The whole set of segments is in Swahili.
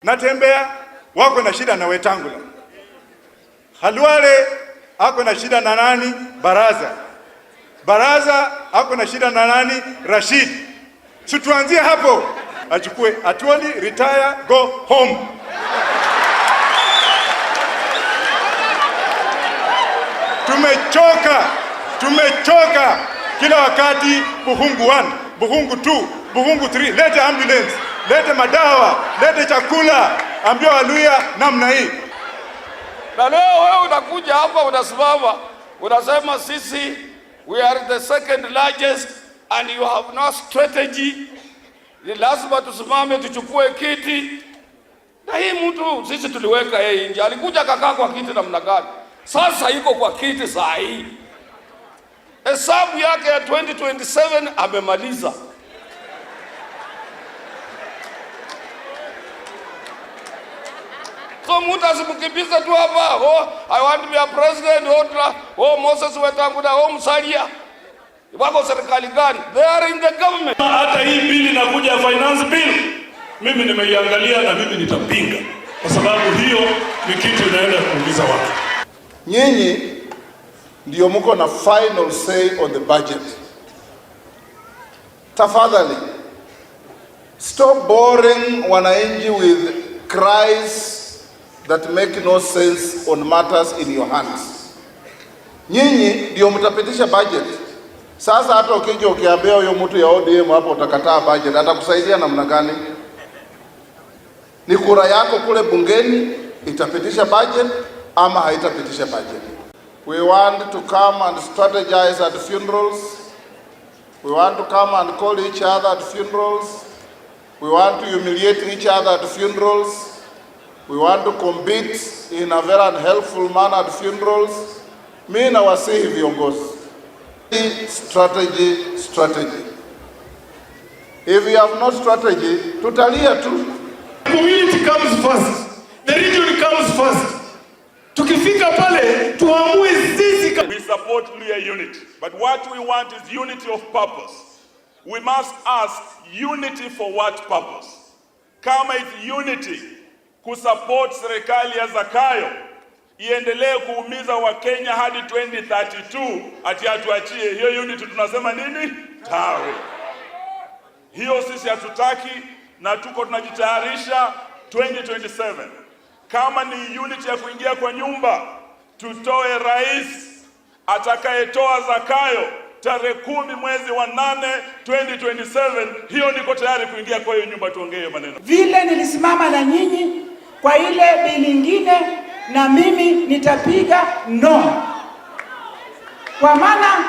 Natembea wako na shida na Wetangula. Halwale ako na shida na nani? Baraza ako na shida na nani? Rashid. Tuanzie hapo. Achukue Atwoli, retire, go home. Tumechoka kila wakati Buhungu 1, Buhungu 2, Buhungu 3, lete ambulance, lete madawa, lete chakula, ambia Waluya namna hii. Na leo wewe unakuja hapa unasimama unasema sisi we are the second largest and you have no strategy. Ni lazima tusimame tuchukue kiti. Na hii mtu sisi tuliweka yeye nje. Alikuja kakaa kwa kiti namna gani? Sasa yuko kwa kiti saa hii. Hesabu yake ya 2027 amemaliza. So mtu asimkimbize tu hapa, oh I want to be a president, oh Moses Wetangula, oh Musalia. Wako serikali gani? They are in the government. Hata hii bili inakuja finance bill, mimi nimeiangalia na mimi nitapinga. Kwa sababu hiyo ni kitu inaenda kuumiza watu. Nyinyi ndio mko na final say on the budget. Tafadhali stop boring wananchi with cries that make no sense on matters in your hands. Nyinyi ndio mtapitisha budget. Sasa hata ukija ukiambia huyo mtu ya ODM hapo utakataa budget, atakusaidia namna gani? Ni kura yako kule bungeni itapitisha budget ama haitapitisha budget. We want to come and strategize at funerals. We want to come and call each other at funerals. We want to humiliate each other at funerals. We want to compete in a very unhelpful manner at funerals. Mimi nawasihi viongozi. Strategy. If you have no strategy, tutalia tu. Community comes first. The region comes first. Tukifika pale tuamue sisi. We support Luhya unity, but what we want is unity of purpose. We must ask unity for what purpose? Kama it's unity kusupport serikali ya Zakayo iendelee kuumiza Wakenya hadi 2032 ati atuachie hiyo unity, tunasema nini? Tawe. Hiyo sisi hatutaki na tuko tunajitayarisha 2027. Kama ni unity ya kuingia kwa nyumba, tutoe rais atakayetoa Zakayo tarehe 10 mwezi wa 8 2027. Hiyo niko tayari kuingia kwa hiyo nyumba tuongee maneno. Vile nilisimama na nyinyi kwa ile bili nyingine, na mimi nitapiga no. Kwa maana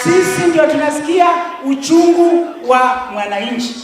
sisi ndio tunasikia uchungu wa mwananchi.